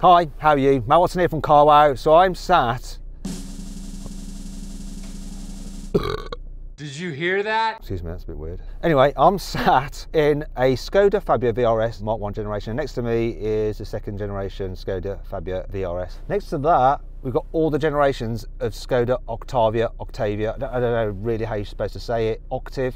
Hi, how are you? Matt Watson here from CarWow. So I'm sat... Did you hear that? Excuse me, that's a bit weird. Anyway, I'm sat in a Skoda Fabia vRS Mark 1 generation. Next to me is the second generation Skoda Fabia vRS. Next to that, we've got all the generations of Skoda Octavia, Octavia. I don't know really how you're supposed to say it. Octavia.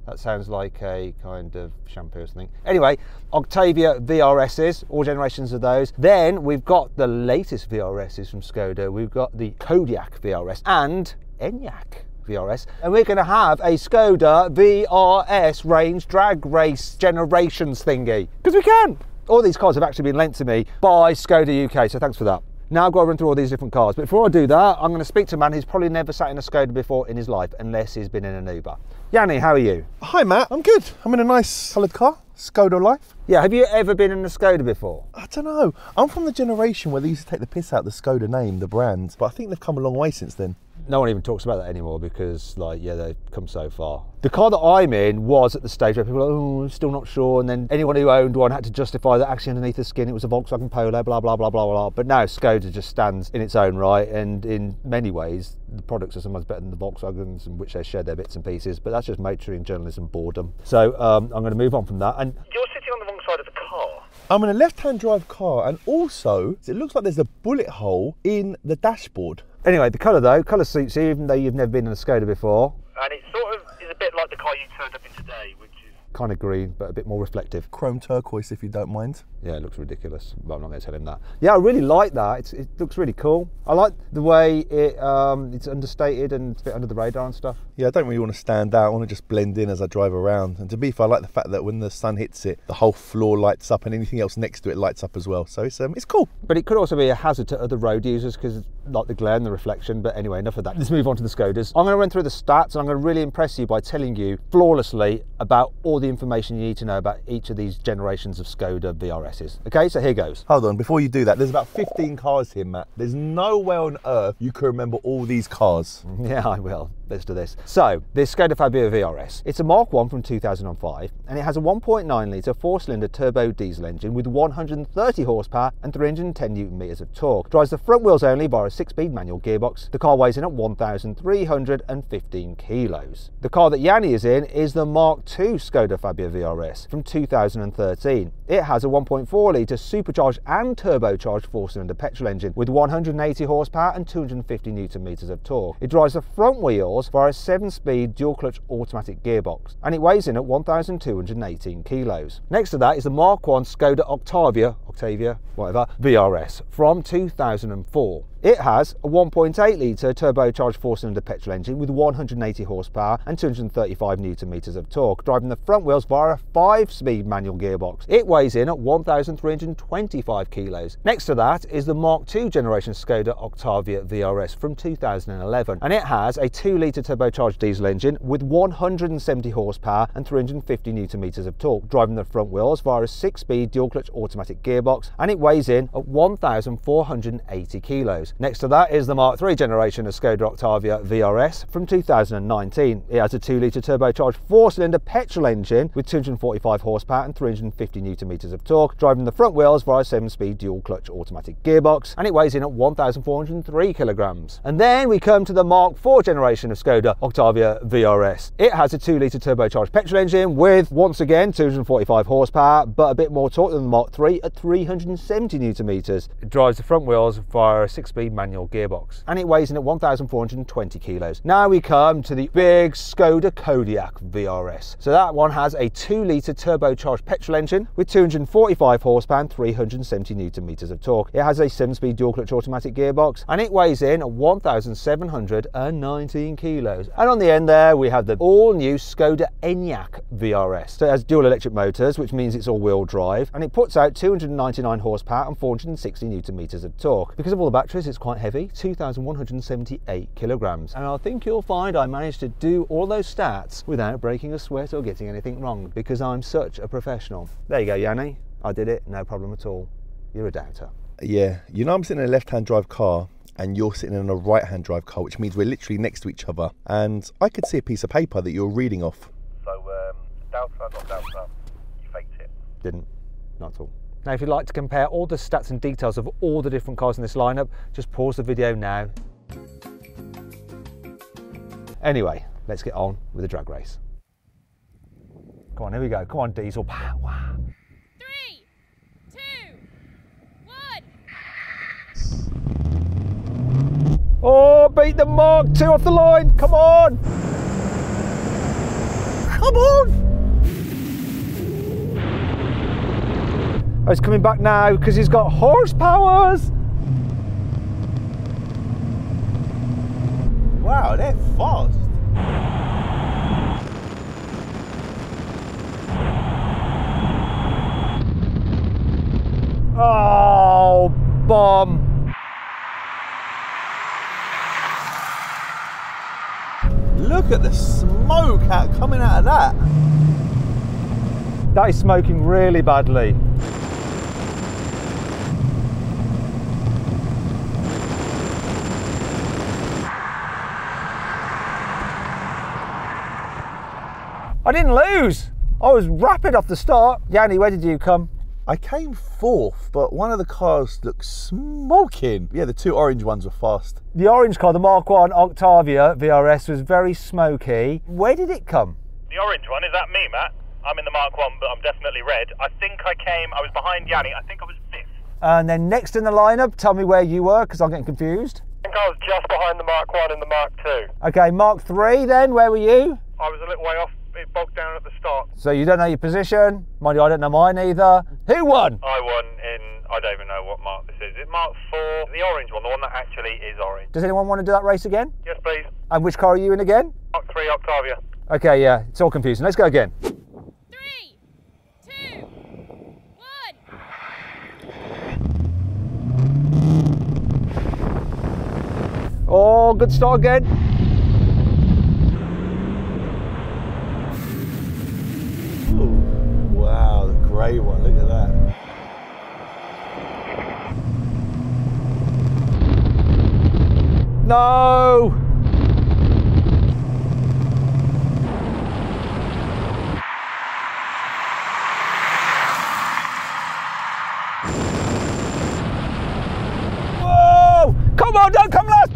That sounds like a kind of shampoo or something. Anyway, Octavia VRSs, all generations of those. Then we've got the latest VRSs from Skoda. We've got the Kodiaq VRS and Enyaq VRS. And we're going to have a Skoda vRS range drag race generations thingy. Because we can. All these cars have actually been lent to me by Skoda UK, so thanks for that. Now I've got to run through all these different cars. But before I do that, I'm going to speak to a man who's probably never sat in a Skoda before in his life, unless he's been in an Uber. Yanni, how are you? Hi Matt, I'm good. I'm in a nice coloured car, Skoda Life. Yeah, have you ever been in a Skoda before? I don't know. I'm from the generation where they used to take the piss out of the Skoda name, the brand, but I think they've come a long way since then. No one even talks about that anymore because, like, yeah, they've come so far. The car that I'm in was at the stage where people were like, oh, I'm still not sure. And then anyone who owned one had to justify that actually underneath the skin it was a Volkswagen Polo, blah, blah, blah, blah, blah. But now Skoda just stands in its own right. And in many ways, the products are sometimes better than the Volkswagens in which they share their bits and pieces. But that's just motoring journalism boredom. So I'm going to move on from that. And you're sitting on the wrong side of the car. I'm in a left-hand drive car, and also it looks like there's a bullet hole in the dashboard. Anyway, the colour though, colour suits you even though you've never been in a Skoda before. And it sort of is a bit like the car you turned up in today, which is... Kind of green, but a bit more reflective. Chrome turquoise, if you don't mind. Yeah, it looks ridiculous, but I'm not going to tell him that. Yeah, I really like that. It looks really cool. I like the way it's understated and a bit under the radar and stuff. Yeah, I don't really want to stand out. I want to just blend in as I drive around. And to be fair, I like the fact that when the sun hits it, the whole floor lights up and anything else next to it lights up as well. So it's cool. But it could also be a hazard to other road users because like the glare and the reflection. But anyway, enough of that. Let's move on to the Skodas. I'm going to run through the stats and I'm going to really impress you by telling you flawlessly about all the information you need to know about each of these generations of Skoda VRSs. Okay, so here goes. Hold on, before you do that, there's about 15 cars here, Matt. There's no way on earth you can remember all these cars. Yeah, I will. Let's do this. So, this Skoda Fabia VRS, it's a Mark 1 from 2005, and it has a 1.9 litre four-cylinder turbo diesel engine with 130 horsepower and 310 newton meters of torque. Drives the front wheels only via a 6-speed manual gearbox. The car weighs in at 1,315 kilos. The car that Yanni is in is the Mark II Skoda Fabia VRS from 2013. It has a 1.4 litre supercharged and turbocharged four-cylinder petrol engine with 180 horsepower and 250 newton meters of torque. It drives the front wheels via a 7-speed dual-clutch automatic gearbox, and it weighs in at 1,218 kilos. Next to that is the Mark 1 Skoda Octavia, whatever, VRS from 2004. It has a 1.8 litre turbocharged four-cylinder petrol engine with 180 horsepower and 235 newton meters of torque, driving the front wheels via a 5-speed manual gearbox. It weighs in at 1,325 kilos. Next to that is the Mark II generation Skoda Octavia VRS from 2011, and it has a 2-litre turbocharged diesel engine with 170 horsepower and 350 newton meters of torque, driving the front wheels via a 6-speed dual-clutch automatic gearbox, and it weighs in at 1,480 kilos. Next to that is the Mark III generation of Skoda Octavia VRS from 2019. It has a 2-litre turbocharged four-cylinder petrol engine with 245 horsepower and 350 newton meters of torque, driving the front wheels via a 7-speed dual-clutch automatic gearbox, and it weighs in at 1,403 kilograms. And then we come to the Mark IV generation of Skoda Octavia VRS. It has a 2-litre turbocharged petrol engine with, once again, 245 horsepower, but a bit more torque than the Mark III at 370 newton meters. It drives the front wheels via a 6-speed manual gearbox, and it weighs in at 1,420 kilos. Now we come to the big Skoda Kodiaq VRS. So that one has a 2-litre turbocharged petrol engine with 245 horsepower and 370 newton meters of torque. It has a 7-speed dual-clutch automatic gearbox, and it weighs in at 1,719 kilos. And on the end there we have the all-new Skoda Enyaq VRS. So it has dual electric motors, which means it's all-wheel drive, and it puts out 299 horsepower and 460 newton meters of torque. Because of all the batteries, it's quite heavy, 2,178 kilograms. And I think you'll find I managed to do all those stats without breaking a sweat or getting anything wrong, because I'm such a professional. There you go, Yanni. I did it, no problem at all. You're a doubter. Yeah, you know I'm sitting in a left-hand drive car and you're sitting in a right-hand drive car, which means we're literally next to each other. And I could see a piece of paper that you're reading off. So, doubter, not doubter, you faked it. Didn't, not at all. Now, if you'd like to compare all the stats and details of all the different cars in this lineup, just pause the video now. Anyway, let's get on with the drag race. Come on, here we go. Come on, Diesel. Wow. 3, 2, 1. Oh, beat the Mark II off the line. Come on. Come on. Oh, he's coming back now because he's got horsepowers. Wow, they're fast. Oh, bomb. Look at the smoke coming out of that. That is smoking really badly. I didn't lose. I was rapid off the start. Yanni, where did you come? I came fourth, but one of the cars looked smoking. Yeah, the two orange ones were fast. The orange car, the Mark I Octavia vRS, was very smoky. Where did it come? The orange one, is that me, Matt? I'm in the Mark 1, but I'm definitely red. I was behind Yanni, I think I was 5th. And then next in the lineup, tell me where you were, because I'm getting confused. I think I was just behind the Mark 1 and the Mark 2. Okay, Mark III then, where were you? I was a little way off, it bogged down at the start. So you don't know your position? Mind you, I don't know mine either. Who won? I won in, I don't even know what Mark this is. Is it Mark 4? The orange one, the one that actually is orange. Does anyone want to do that race again? Yes, please. And which car are you in again? Mark 3 Octavia. Okay, yeah, it's all confusing. Let's go again. 3, 2, 1. Oh, good start again. Ooh, wow, the grey one, look at that. No! Whoa! Come on, don't come last!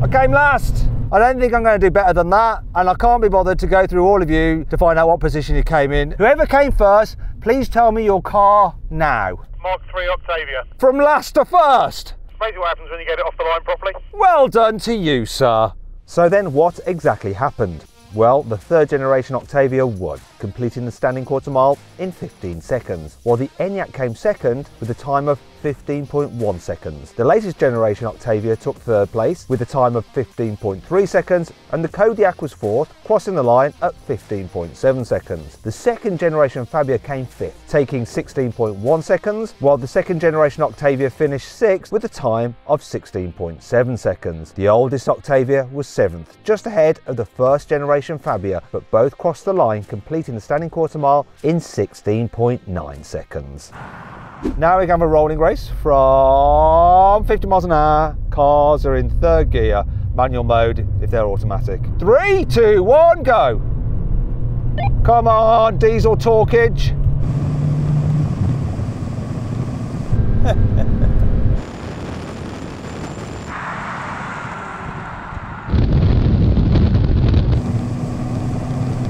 I came last. I don't think I'm going to do better than that, and I can't be bothered to go through all of you to find out what position you came in. Whoever came first, please tell me your car now. Mark 3 Octavia. From last to first. It's basically what happens when you get it off the line properly. Well done to you, sir. So then what exactly happened? Well, the third generation Octavia won, completing the standing quarter mile in 15 seconds, while the Enyaq came second with a time of 15.1 seconds. The latest generation Octavia took third place with a time of 15.3 seconds, and the Kodiaq was fourth, crossing the line at 15.7 seconds. The second generation Fabia came fifth, taking 16.1 seconds, while the second generation Octavia finished sixth with a time of 16.7 seconds. The oldest Octavia was seventh, just ahead of the first generation Fabia, but both crossed the line, completing the standing quarter mile in 16.9 seconds. Now we're going to have a rolling race from 50 miles an hour. Cars are in third gear, manual mode if they're automatic. 3, 2, 1, go! Come on, diesel talkage.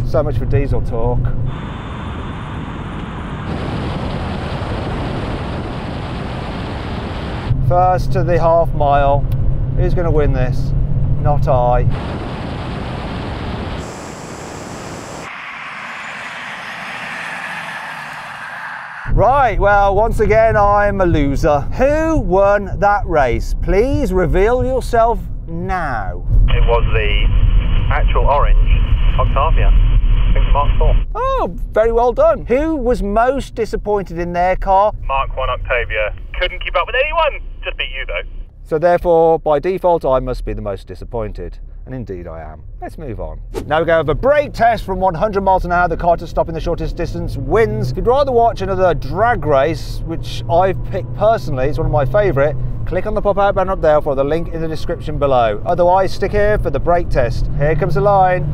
So much for diesel talk. First to the half mile. Who's going to win this? Not I. Right, well, once again, I'm a loser. Who won that race? Please reveal yourself now. It was the actual orange Octavia. I think Mark 4. Oh, very well done. Who was most disappointed in their car? Mark 1 Octavia. Couldn't keep up with anyone. Just beat you though. So therefore, by default, I must be the most disappointed. And indeed I am. Let's move on. Now we go over a brake test from 100 miles an hour. The car to stop in the shortest distance wins. If you'd rather watch another drag race, which I've picked personally, it's one of my favourite, click on the pop-out banner up there for the link in the description below. Otherwise, stick here for the brake test. Here comes the line.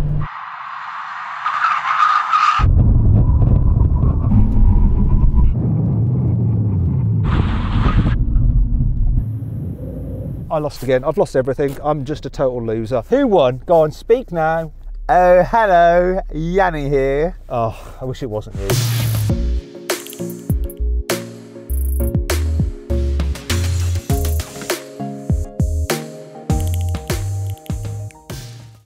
I lost again. I've lost everything. I'm just a total loser. Who won? Go on, speak now. Oh, hello, Yanni here. Oh, I wish it wasn't you.